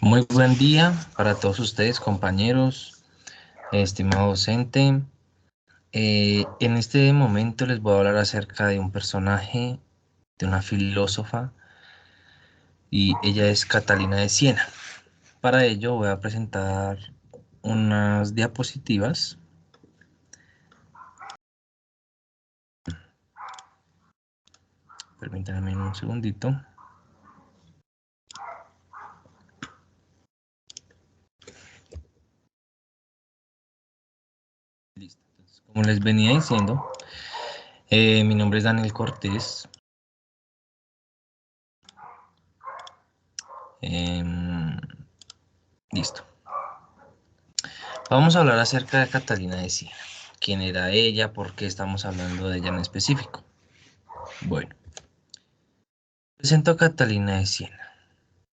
Muy buen día para todos ustedes, compañeros, estimado docente. En este momento les voy a hablar acerca de un personaje, de una filósofa, y ella es Catalina de Siena. Para ello voy a presentar unas diapositivas. Permítanme un segundito. Listo. Entonces, como les venía diciendo, mi nombre es Daniel Cortés. Em, Listo. Vamos a hablar acerca de Catalina de Siena. ¿Quién era ella? ¿Por qué estamos hablando de ella en específico? Bueno, presento a Catalina de Siena.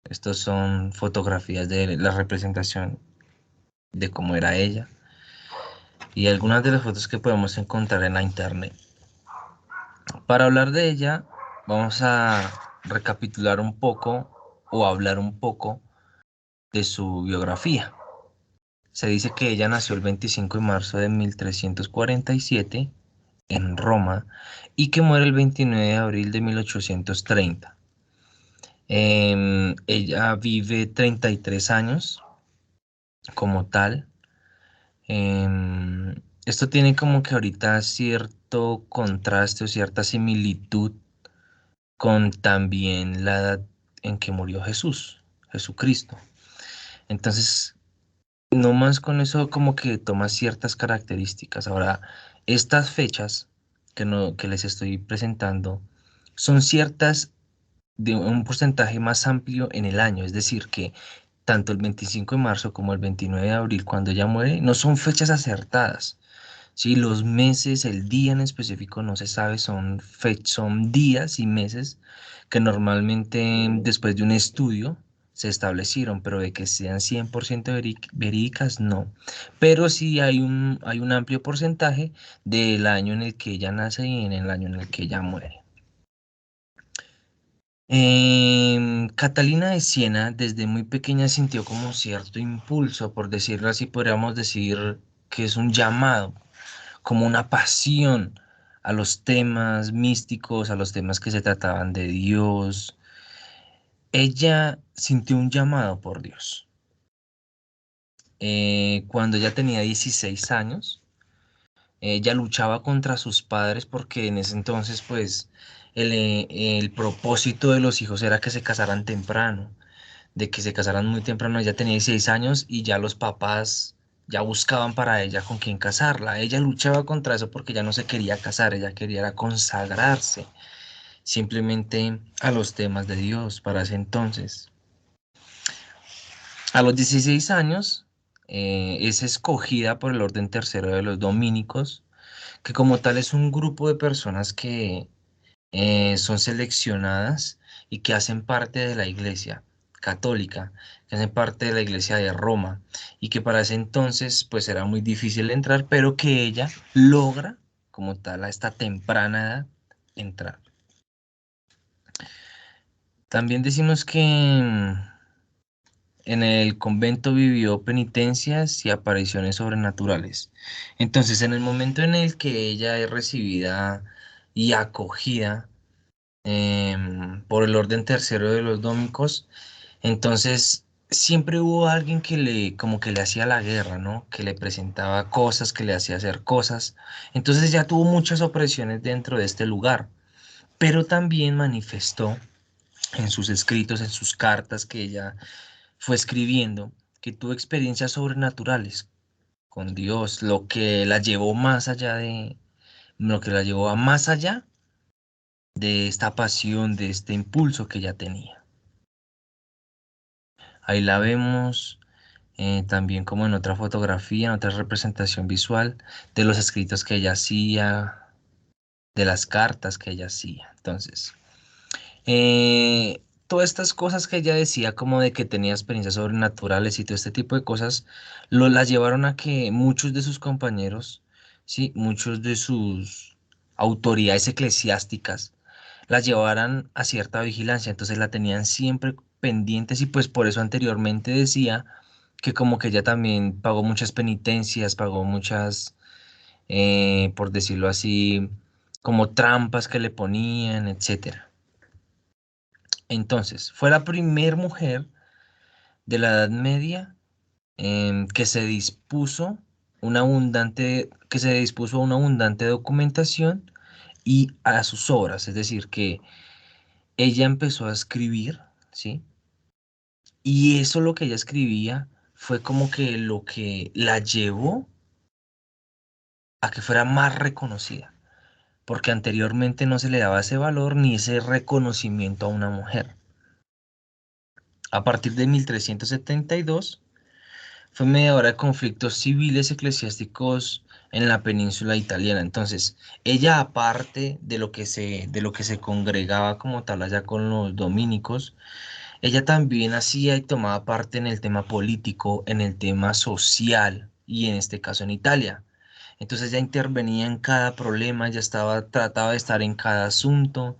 Estas son fotografías de la representación de cómo era ella y algunas de las fotos que podemos encontrar en la internet. Para hablar de ella, vamos a recapitular un poco o hablar un poco de su biografía. Se dice que ella nació el 25 de marzo de 1347 en Roma y que muere el 29 de abril de 1830. Ella vive 33 años como tal. Esto tiene como que ahorita cierto contraste o cierta similitud con también la edad en que murió Jesucristo. Entonces, no más con eso como que toma ciertas características. Ahora, estas fechas que les estoy presentando son ciertas de un porcentaje más amplio en el año, es decir, que tanto el 25 de marzo como el 29 de abril, cuando ella muere, no son fechas acertadas. Sí, los meses, el día en específico no se sabe, son días y meses que normalmente después de un estudio se establecieron, pero de que sean 100% verídicas, no. Pero sí hay un amplio porcentaje del año en el que ella nace y en el año en el que ella muere. Catalina de Siena desde muy pequeña sintió como cierto impulso, por decirlo así, podríamos decir que es un llamado, como una pasión a los temas místicos, a los temas que se trataban de Dios. Ella sintió un llamado por Dios. Cuando ella tenía 16 años, ella luchaba contra sus padres porque en ese entonces, pues, el propósito de los hijos era que se casaran temprano, de que se casaran muy temprano. Ella tenía 16 años y ya los papás ya buscaban para ella con quién casarla. Ella luchaba contra eso porque ya no se quería casar, ella quería era consagrarse simplemente a los temas de Dios para ese entonces. A los 16 años es escogida por el Orden Tercero de los Dominicos, que como tal es un grupo de personas que son seleccionadas y que hacen parte de la Iglesia católica, que hacen parte de la Iglesia de Roma, y que para ese entonces pues era muy difícil entrar, pero que ella logra como tal a esta temprana edad entrar. También decimos que en el convento vivió penitencias y apariciones sobrenaturales. Entonces, en el momento en el que ella es recibida y acogida por el orden tercero de los dómicos, entonces siempre hubo alguien que como que le hacía la guerra, ¿no? Que le presentaba cosas, que le hacía hacer cosas. Entonces ya tuvo muchas opresiones dentro de este lugar, pero también manifestó en sus escritos, en sus cartas que ella fue escribiendo, que tuvo experiencias sobrenaturales con Dios, lo que la llevó a más allá de esta pasión, de este impulso que ella tenía. Ahí la vemos también como en otra fotografía, en otra representación visual de los escritos que ella hacía, de las cartas que ella hacía. Entonces, todas estas cosas que ella decía, como de que tenía experiencias sobrenaturales y todo este tipo de cosas, las llevaron a que muchos de sus compañeros, sí, muchos de sus autoridades eclesiásticas, la llevaran a cierta vigilancia. Entonces la tenían siempre pendientes y pues por eso anteriormente decía que como que ella también pagó muchas penitencias, pagó muchas, por decirlo así, como trampas que le ponían, etcétera. Entonces, fue la primer mujer de la Edad Media que se dispuso que se dispuso a una abundante documentación y a sus obras, es decir, que ella empezó a escribir, ¿sí? Y eso lo que ella escribía fue como que lo que la llevó a que fuera más reconocida, porque anteriormente no se le daba ese valor ni ese reconocimiento a una mujer. A partir de 1372 fue mediadora de conflictos civiles eclesiásticos en la península italiana. Entonces, ella aparte de lo que se congregaba como tal allá con los dominicos, ella también hacía y tomaba parte en el tema político, en el tema social y en este caso en Italia. Entonces ella intervenía en cada problema, trataba de estar en cada asunto,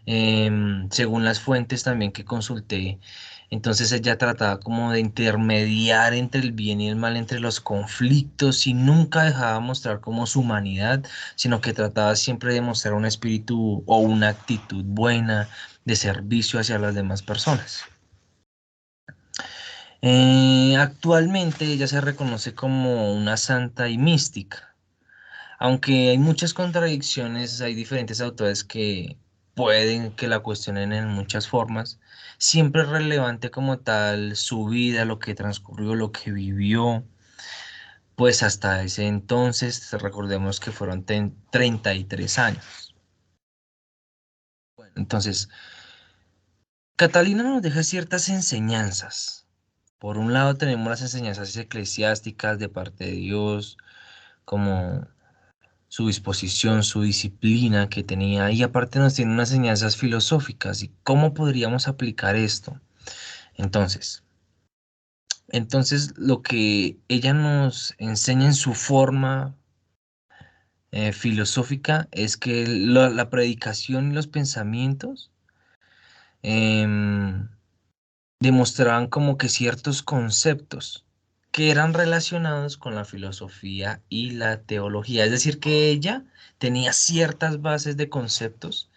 según las fuentes también que consulté. Entonces ella trataba como de intermediar entre el bien y el mal, entre los conflictos y nunca dejaba mostrar como su humanidad, sino que trataba siempre de mostrar un espíritu o una actitud buena de servicio hacia las demás personas. Actualmente ella se reconoce como una santa y mística. Aunque hay muchas contradicciones, hay diferentes autores que pueden que la cuestionen en muchas formas. Siempre es relevante como tal su vida, lo que transcurrió, lo que vivió. Pues hasta ese entonces, recordemos que fueron 33 años. Bueno, entonces, Catalina nos deja ciertas enseñanzas. Por un lado tenemos las enseñanzas eclesiásticas de parte de Dios, como su disposición, su disciplina que tenía, y aparte nos tiene unas enseñanzas filosóficas y cómo podríamos aplicar esto. Entonces, entonces lo que ella nos enseña en su forma filosófica es que la predicación y los pensamientos em, demostraban como que ciertos conceptos que eran relacionados con la filosofía y la teología. Es decir, que ella tenía ciertas bases de conceptos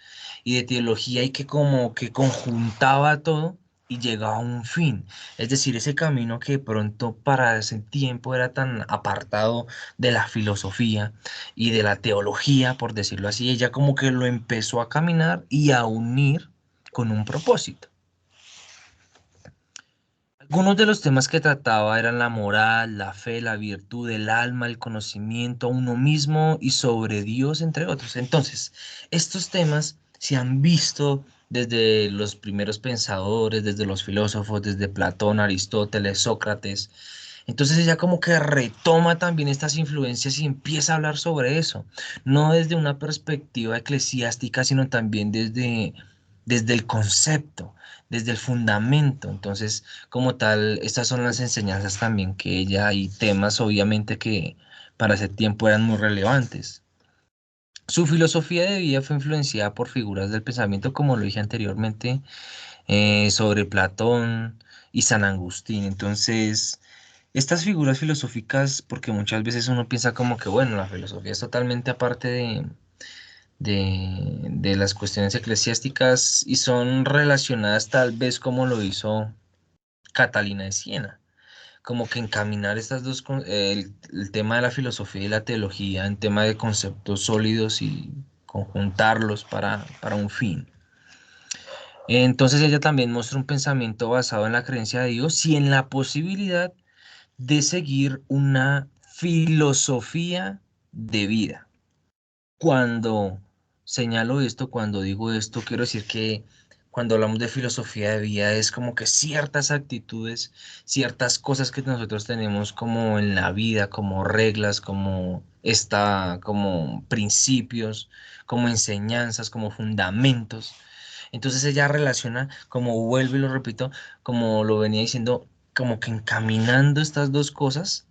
y de teología y que como que conjuntaba todo y llegaba a un fin. Es decir, ese camino que de pronto para ese tiempo era tan apartado de la filosofía y de la teología, por decirlo así, ella como que lo empezó a caminar y a unir con un propósito. Algunos de los temas que trataba eran la moral, la fe, la virtud, el alma, el conocimiento, uno mismo y sobre Dios, entre otros. Entonces, estos temas se han visto desde los primeros pensadores, desde los filósofos, desde Platón, Aristóteles, Sócrates. Entonces ella como que retoma también estas influencias y empieza a hablar sobre eso, no desde una perspectiva eclesiástica, sino también desde el concepto, desde el fundamento. Entonces, como tal, estas son las enseñanzas también que ella y temas obviamente que para ese tiempo eran muy relevantes. Su filosofía de vida fue influenciada por figuras del pensamiento, como lo dije anteriormente, sobre Platón y San Agustín. Entonces, estas figuras filosóficas, porque muchas veces uno piensa como que, bueno, la filosofía es totalmente aparte de las cuestiones eclesiásticas y son relacionadas tal vez como lo hizo Catalina de Siena, como que encaminar estas el tema de la filosofía y la teología en tema de conceptos sólidos y conjuntarlos para un fin. Entonces ella también muestra un pensamiento basado en la creencia de Dios y en la posibilidad de seguir una filosofía de vida. Cuando señalo esto, cuando digo esto, quiero decir que cuando hablamos de filosofía de vida es como que ciertas actitudes, ciertas cosas que nosotros tenemos como en la vida, como reglas, como principios, como enseñanzas, como fundamentos. Entonces ella relaciona, como vuelvo y lo repito, como lo venía diciendo, como que encaminando estas dos cosas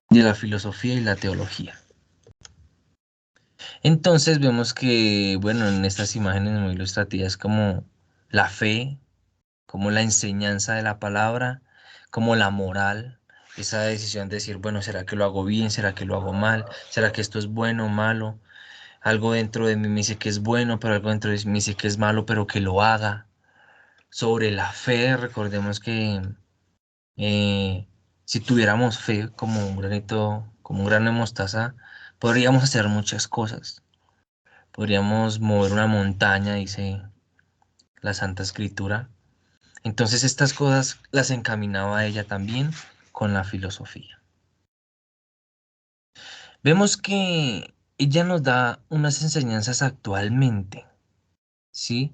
de la filosofía y la teología. Entonces vemos que, bueno, en estas imágenes muy ilustrativas como la fe, como la enseñanza de la palabra, como la moral, esa decisión de decir, bueno, ¿será que lo hago bien? ¿Será que lo hago mal? ¿Será que esto es bueno o malo? Algo dentro de mí me dice que es bueno, pero algo dentro de mí me dice que es malo, pero que lo haga. Sobre la fe, recordemos que eh, si tuviéramos fe como un granito, como un grano de mostaza, podríamos hacer muchas cosas. Podríamos mover una montaña, dice la Santa Escritura. Entonces estas cosas las encaminaba ella también con la filosofía. Vemos que ella nos da unas enseñanzas actualmente, ¿sí?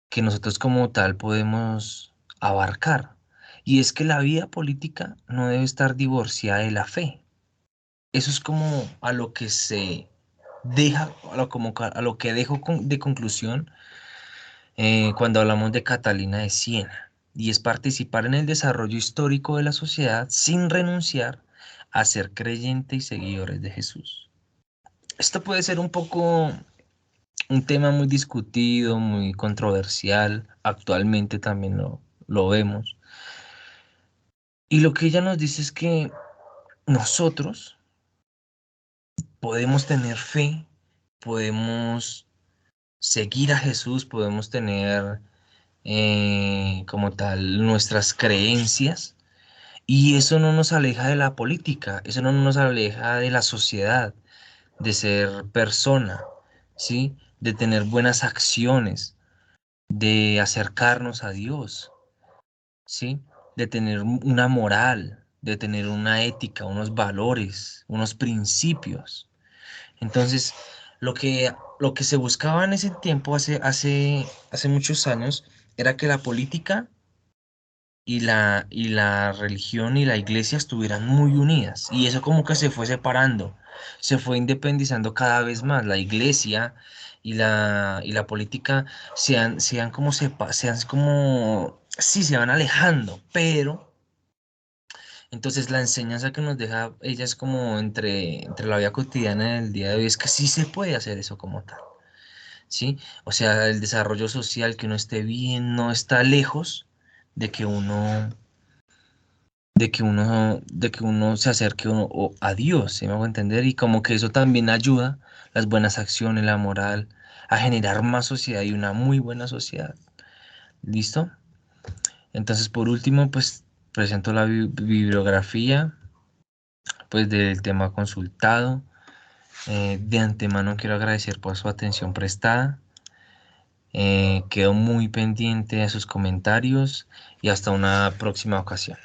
Que nosotros como tal podemos abarcar. Y es que la vida política no debe estar divorciada de la fe. Eso es como a lo que se deja, a lo que dejo de conclusión cuando hablamos de Catalina de Siena. Y es participar en el desarrollo histórico de la sociedad sin renunciar a ser creyente y seguidores de Jesús. Esto puede ser un poco un tema muy discutido, muy controversial. Actualmente también lo vemos. Y lo que ella nos dice es que nosotros podemos tener fe, podemos seguir a Jesús, podemos tener como tal nuestras creencias y eso no nos aleja de la política, eso no nos aleja de la sociedad, de ser persona, ¿sí? De tener buenas acciones, de acercarnos a Dios, ¿sí? De tener una moral, de tener una ética, unos valores, unos principios. Entonces, lo que se buscaba en ese tiempo, hace muchos años, era que la política y la religión y la iglesia estuvieran muy unidas. Y eso como que se fue separando, se fue independizando cada vez más. La iglesia y la política sí, se van alejando, pero entonces la enseñanza que nos deja ella es como entre la vida cotidiana del día de hoy, es que sí se puede hacer eso como tal, ¿sí? O sea, el desarrollo social, que uno esté bien, no está lejos de que de que uno se acerque a Dios, ¿sí me hago entender? Y como que eso también ayuda, las buenas acciones, la moral, a generar más sociedad y una muy buena sociedad. ¿Listo? Entonces, por último, pues presento la bibliografía pues del tema consultado. De antemano quiero agradecer por su atención prestada. Quedo muy pendiente de sus comentarios y hasta una próxima ocasión.